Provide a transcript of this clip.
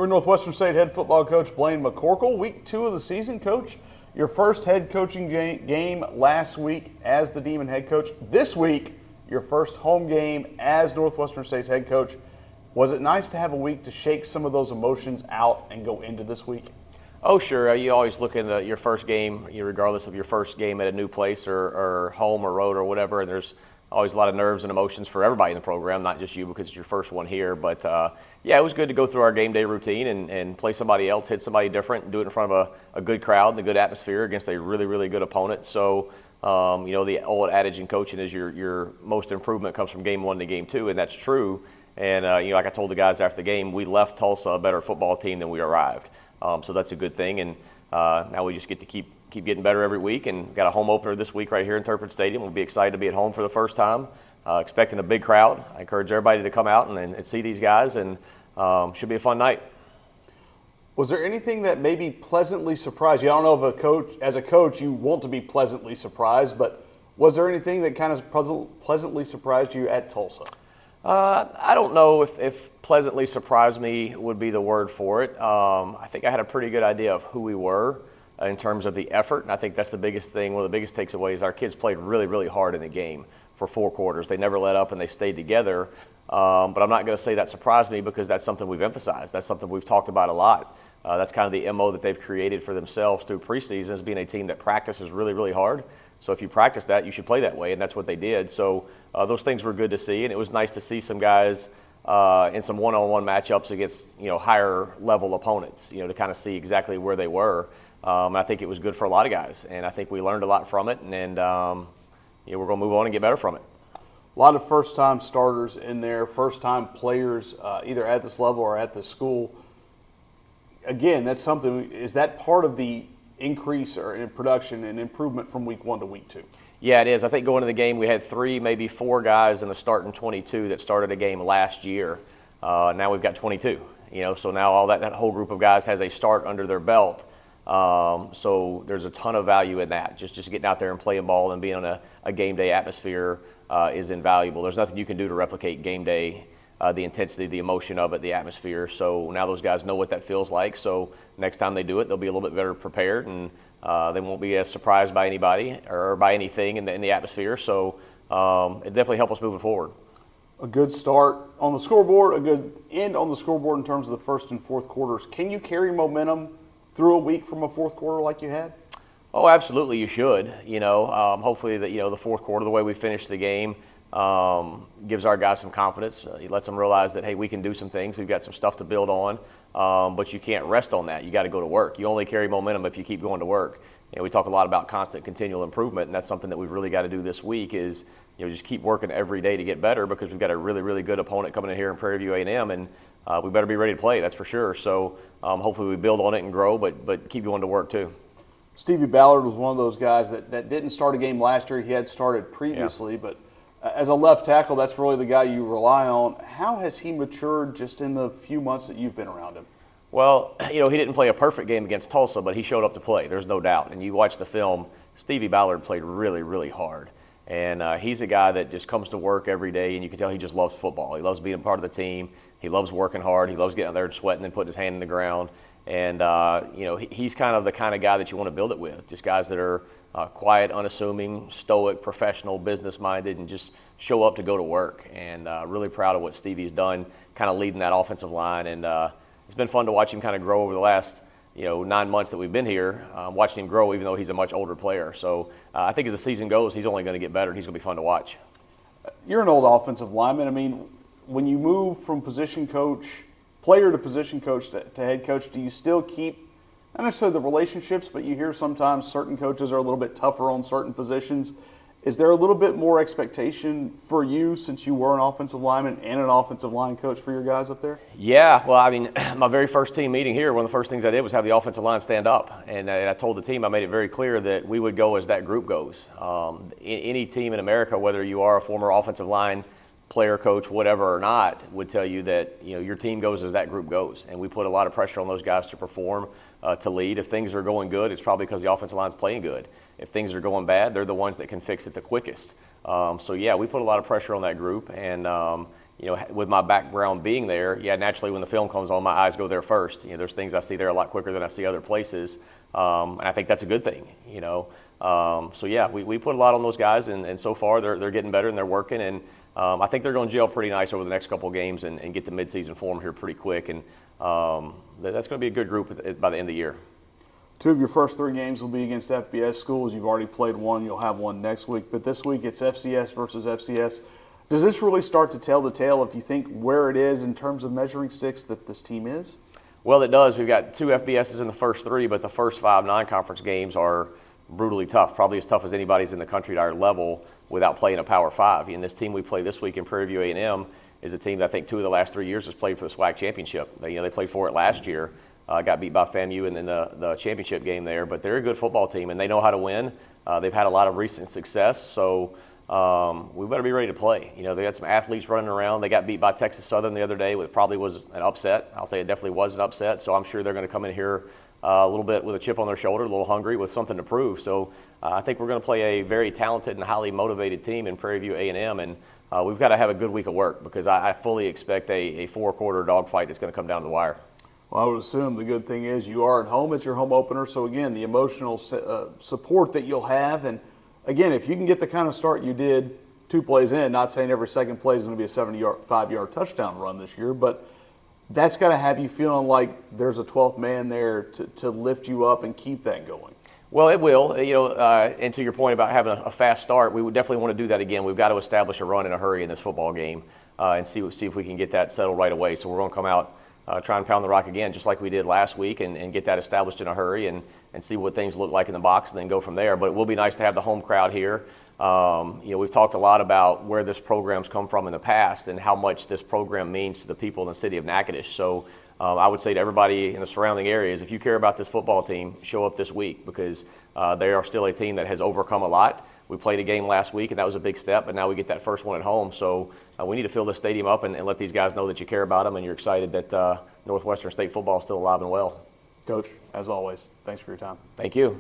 You're Northwestern State head football coach Blaine McCorkle. Week 2 of the season, coach. Your first head coaching game last week as the Demon head coach. This week, your first home game as Northwestern State's head coach. Was it nice to have a week to shake some of those emotions out and go into this week? Oh, sure. You always look in your first game, regardless of your first game at a new place or home or road or whatever, and there's always a lot of nerves and emotions for everybody in the program, not just you because it's your first one here. But, yeah, it was good to go through our game day routine and play somebody else, hit somebody different, and do it in front of a good crowd and a good atmosphere against a really, really good opponent. So, the old adage in coaching is your most improvement comes from game 1 to game 2, and that's true. And, like I told the guys after the game, we left Tulsa a better football team than we arrived. So that's a good thing. And now we just get to keep getting better every week, and got a home opener this week right here in Turpin Stadium. We'll be excited to be at home for the first time, expecting a big crowd. I encourage everybody to come out and see these guys, and should be a fun night. Was there anything that maybe pleasantly surprised you? I don't know if as a coach you want to be pleasantly surprised, but was there anything that kind of pleasantly surprised you at Tulsa? I don't know if pleasantly surprised me would be the word for it. I think I had a pretty good idea of who we were in terms of the effort, and I think that's the biggest thing. One of the biggest takeaways, our kids played really, really hard in the game for 4 quarters. They never let up and they stayed together. But I'm not going to say that surprised me because that's something we've emphasized. That's something we've talked about a lot. That's kind of the MO that they've created for themselves through preseason, as being a team that practices really, really hard. So if you practice that, you should play that way, and that's what they did. So those things were good to see, and it was nice to see some guys in some one-on-one matchups against higher level opponents, to kind of see exactly where they were. I think it was good for a lot of guys, and I think we learned a lot from it, and we're going to move on and get better from it. A lot of first-time starters in there, first-time players, either at this level or at this school. Again, that's something. Is that part of the increase or in production and improvement from week 1 to week 2? Yeah, it is. I think going into the game, we had 3, maybe 4 guys in the starting 22 that started a game last year. Now we've got 22. So now all that whole group of guys has a start under their belt. So there's a ton of value in that. Just getting out there and playing ball and being on a game day atmosphere is invaluable. There's nothing you can do to replicate game day, the intensity, the emotion of it, the atmosphere. So now those guys know what that feels like. So next time they do it, they'll be a little bit better prepared, and they won't be as surprised by anybody or by anything in the atmosphere. So it definitely helped us moving forward. A good start on the scoreboard, a good end on the scoreboard in terms of the first and fourth quarters. Can you carry momentum through a week from a fourth quarter like you had? Oh, absolutely, you should. Hopefully that the fourth quarter, the way we finished the game, gives our guys some confidence. It lets them realize that, hey, we can do some things. We've got some stuff to build on, but you can't rest on that. You got to go to work. You only carry momentum if you keep going to work. We talk a lot about constant, continual improvement, and that's something that we've really got to do this week. Is just keep working every day to get better, because we've got a really, really good opponent coming in here in Prairie View A&M, and we better be ready to play. That's for sure. So hopefully we build on it and grow, but keep going to work too. Stevie Ballard was one of those guys that didn't start a game last year. He had started previously, but as a left tackle, that's really the guy you rely on. How has he matured just in the few months that you've been around him? Well, he didn't play a perfect game against Tulsa, but he showed up to play. There's no doubt. And you watch the film, Stevie Ballard played really, really hard. And he's a guy that just comes to work every day, and you can tell he just loves football. He loves being a part of the team. He loves working hard. He loves getting out there and sweating and putting his hand in the ground. And, he's kind of the kind of guy that you want to build it with, just guys that are quiet, unassuming, stoic, professional, business-minded, and just show up to go to work. And really proud of what Stevie's done, kind of leading that offensive line. And it's been fun to watch him kind of grow over the last 9 months that we've been here, watching him grow, even though he's a much older player. So I think as the season goes, he's only going to get better, and he's going to be fun to watch. You're an old offensive lineman. I mean, when you move from player to position coach to head coach, do you still keep, not necessarily the relationships, but you hear sometimes certain coaches are a little bit tougher on certain positions. Is there a little bit more expectation for you, since you were an offensive lineman and an offensive line coach, for your guys up there? Yeah, well, I mean, my very first team meeting here, one of the first things I did was have the offensive line stand up. And I told the team, I made it very clear that we would go as that group goes. Any team in America, whether you are a former offensive line player, coach, whatever or not, would tell you that your team goes as that group goes. And we put a lot of pressure on those guys to perform, to lead. If things are going good, it's probably because the offensive line's playing good. If things are going bad, they're the ones that can fix it the quickest. So yeah, we put a lot of pressure on that group, and with my background being there, naturally when the film comes on, my eyes go there first. There's things I see there a lot quicker than I see other places, and I think that's a good thing. So yeah, we put a lot on those guys, and so far they're getting better and they're working, and I think they're going to gel pretty nice over the next couple of games and get to midseason form here pretty quick, and that's going to be a good group by the end of the year. 2 of your first 3 games will be against FBS schools. You've already played one. You'll have one next week. But this week it's FCS versus FCS. Does this really start to tell the tale if you think where it is in terms of measuring sticks that this team is? Well, it does. We've got 2 FBSs in the first 3, but the first 5 non-conference games are brutally tough, probably as tough as anybody's in the country at our level without playing a Power 5. And this team we play this week in Prairie View A&M is a team that I think 2 of the last 3 years has played for the SWAC championship. They played for it last year. Got beat by FAMU in the championship game there, but they're a good football team and they know how to win. They've had a lot of recent success, so we better be ready to play. They got some athletes running around. They got beat by Texas Southern the other day, which probably was an upset. I'll say it definitely was an upset, so I'm sure they're going to come in here a little bit with a chip on their shoulder, a little hungry with something to prove. So I think we're going to play a very talented and highly motivated team in Prairie View A&M, and we've got to have a good week of work because I fully expect a 4-quarter dogfight that's going to come down to the wire. Well, I would assume the good thing is you are at home. It's your home opener. So, again, the emotional support that you'll have. And, again, if you can get the kind of start you did 2 plays in, not saying every second play is going to be a 75-yard touchdown run this year, but that's got to have you feeling like there's a 12th man there to lift you up and keep that going. Well, it will. And to your point about having a fast start, we would definitely want to do that again. We've got to establish a run in a hurry in this football game and see if we can get that settled right away. So we're going to come out, try and pound the rock again, just like we did last week, and get that established in a hurry and see what things look like in the box and then go from there. But it will be nice to have the home crowd here. We've talked a lot about where this program's come from in the past and how much this program means to the people in the city of Natchitoches. So I would say to everybody in the surrounding areas, if you care about this football team, show up this week because they are still a team that has overcome a lot. We played a game last week, and that was a big step, but now we get that first one at home. So we need to fill this stadium up and let these guys know that you care about them and you're excited that Northwestern State football is still alive and well. Coach, as always, thanks for your time. Thank you.